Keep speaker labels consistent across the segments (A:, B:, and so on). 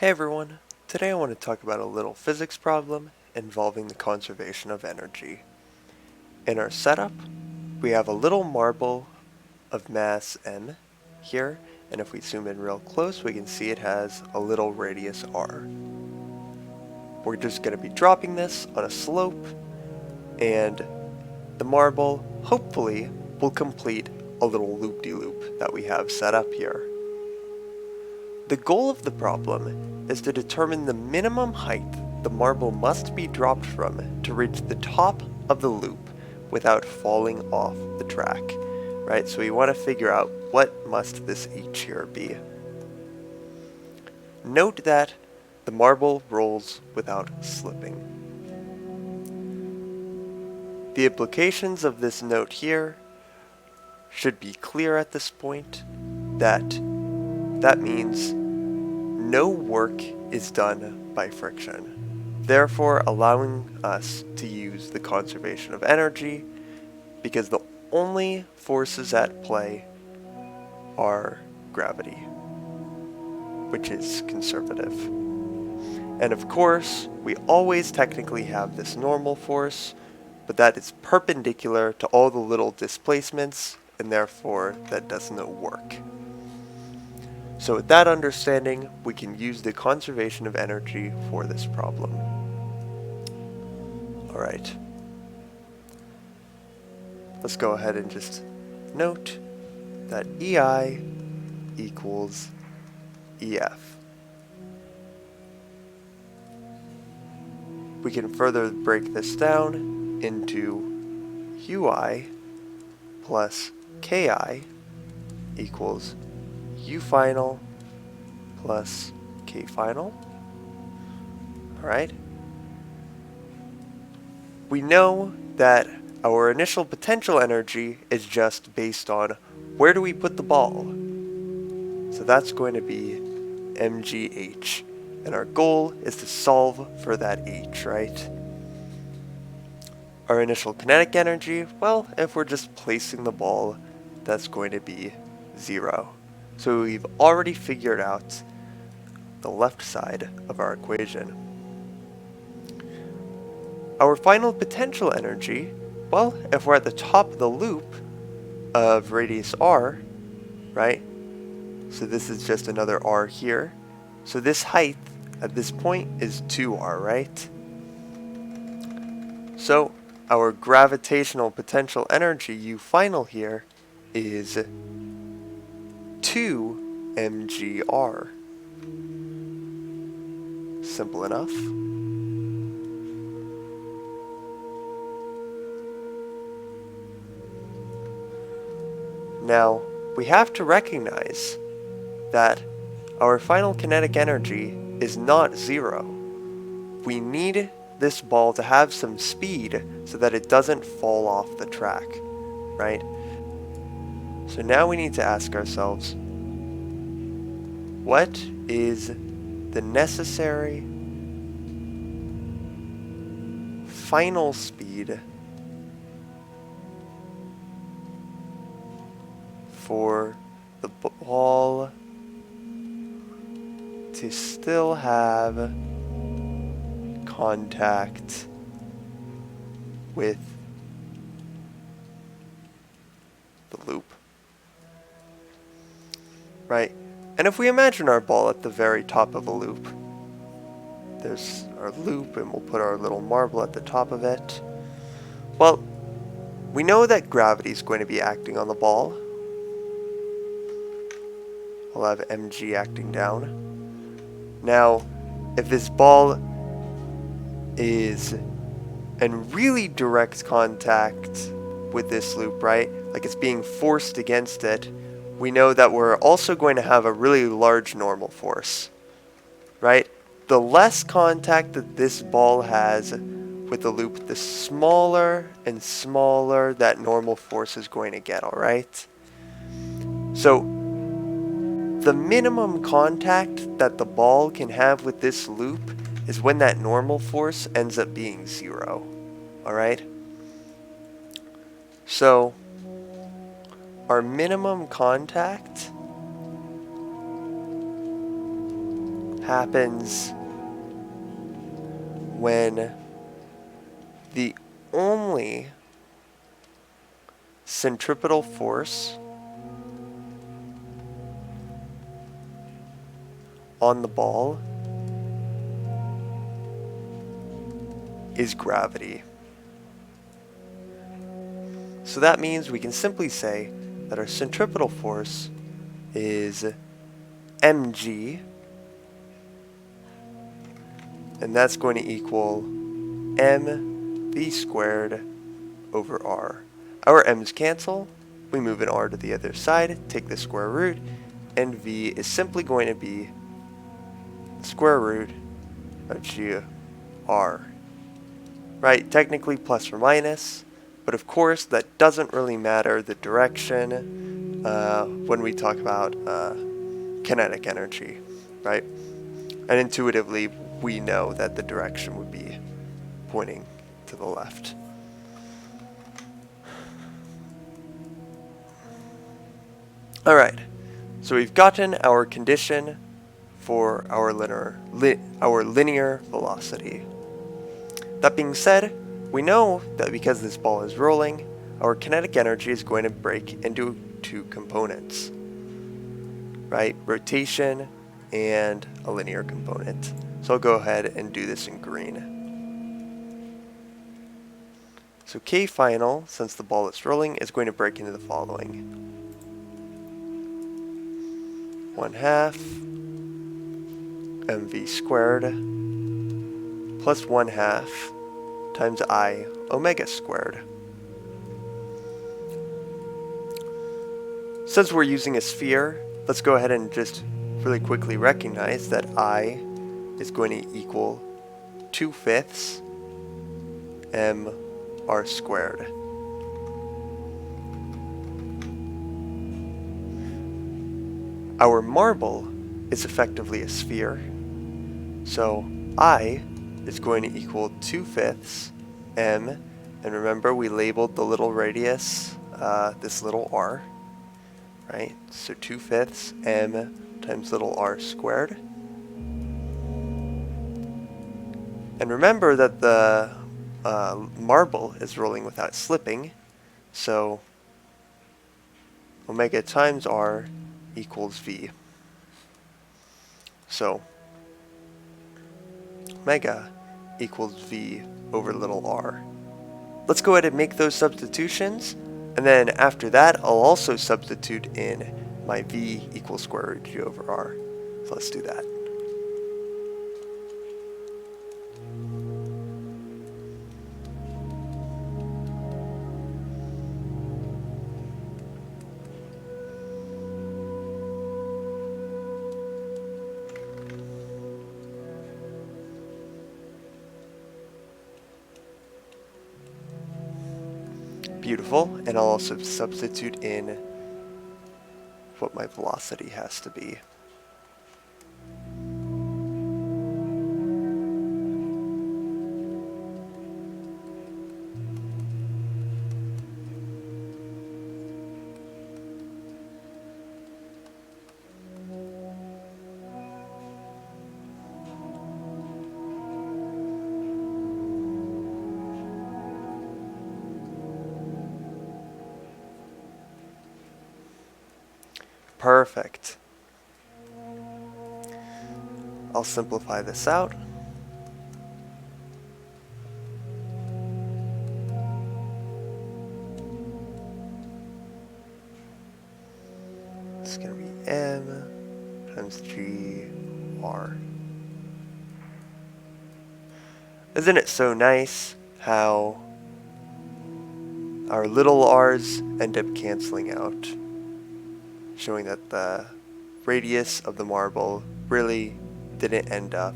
A: Hey everyone, today I want to talk about a little physics problem involving the conservation of energy. In our setup, we have a little marble of mass n here, and if we zoom in real close, we can see it has a little radius r. We're just going to be dropping this on a slope, and the marble, hopefully, will complete a little loop-de-loop that we have set up here. The goal of the problem is to determine the minimum height the marble must be dropped from to reach the top of the loop without falling off the track, right? So we want to figure out what must this h here be. Note that the marble rolls without slipping. The implications of this note here should be clear at this point. That means no work is done by friction, therefore allowing us to use the conservation of energy because the only forces at play are gravity, which is conservative. And of course, we always technically have this normal force, but that is perpendicular to all the little displacements, and therefore that does no work. So with that understanding, we can use the conservation of energy for this problem. Alright. Let's go ahead and just note that EI equals EF. We can further break this down into UI plus KI equals U final plus K final. Alright. We know that our initial potential energy is just based on where do we put the ball. So that's going to be mgh. And our goal is to solve for that h, right? Our initial kinetic energy, well, if we're just placing the ball, that's going to be 0. So we've already figured out the left side of our equation. Our final potential energy, well, if we're at the top of the loop of radius r, right? So this is just another r here. So this height at this point is 2r, right? So our gravitational potential energy, U final here, is 2 mgr. Simple enough. Now, we have to recognize that our final kinetic energy is not 0. We need this ball to have some speed so that it doesn't fall off the track, right? So now we need to ask ourselves, what is the necessary final speed for the ball to still have contact with the loop, right? And if we imagine our ball at the very top of a loop, there's our loop and we'll put our little marble at the top of it. Well, we know that gravity is going to be acting on the ball. We'll have mg acting down. Now, if this ball is in really direct contact with this loop, right? Like it's being forced against it, we know that we're also going to have a really large normal force, right? The less contact that this ball has with the loop, the smaller and smaller that normal force is going to get, alright? So, the minimum contact that the ball can have with this loop is when that normal force ends up being 0, alright? So, our minimum contact happens when the only centripetal force on the ball is gravity. So that means we can simply say that our centripetal force is mg, and that's going to equal mv squared over r. Our m's cancel, we move an r to the other side, take the square root, and v is simply going to be the square root of gr. Right, technically plus or minus, but of course that doesn't really matter the direction when we talk about kinetic energy, right? And intuitively we know that the direction would be pointing to the left. Alright, so we've gotten our condition for our linear velocity. That being said, we know that because this ball is rolling, our kinetic energy is going to break into two components, right? Rotation and a linear component. So I'll go ahead and do this in green. So K final, since the ball is rolling, is going to break into the following. 1/2 mv squared plus 1/2 times I omega squared. Since we're using a sphere, let's go ahead and just really quickly recognize that I is going to equal 2/5 mr squared. Our marble is effectively a sphere, so I is going to equal 2/5 m, and remember we labeled the little radius this little r, right? So 2/5 m times little r squared. And remember that the marble is rolling without slipping, so omega times r equals v. So omega equals v over little r. Let's go ahead and make those substitutions, and then after that I'll also substitute in my v equals square root g over r. So let's do that. Beautiful, and I'll also substitute in what my velocity has to be. Perfect. I'll simplify this out. It's going to be m times g r. Isn't it so nice how our little r's end up canceling out, showing that the radius of the marble really didn't end up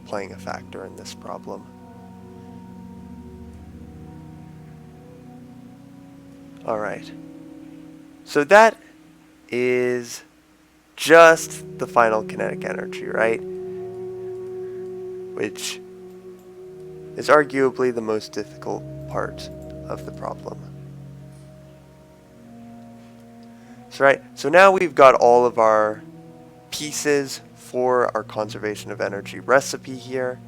A: playing a factor in this problem. Alright, so that is just the final kinetic energy, right? Which is arguably the most difficult part of the problem. So now we've got all of our pieces for our conservation of energy recipe here.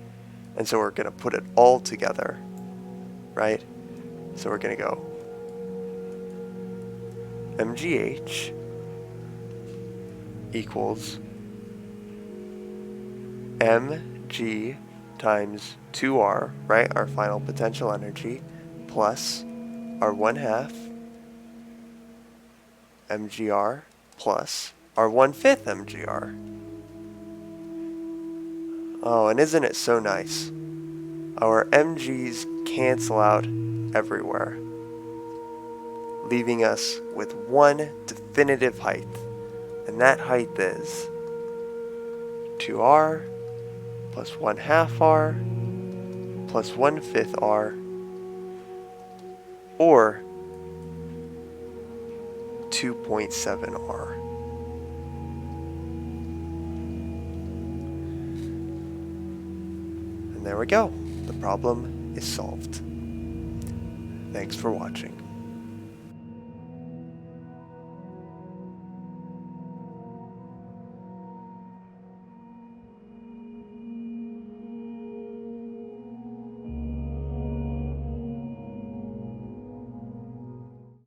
A: And so we're going to put it all together, right? So we're going to go MGH equals mg times 2r, right, our final potential energy, plus our 1/2 mgr plus our 1/5 mgr. Oh, and isn't it so nice? Our mg's cancel out everywhere, leaving us with one definitive height, and that height is 2r plus 1/2 r plus 1/5 r, or 2.7 r. And there we go. The problem is solved. Thanks for watching.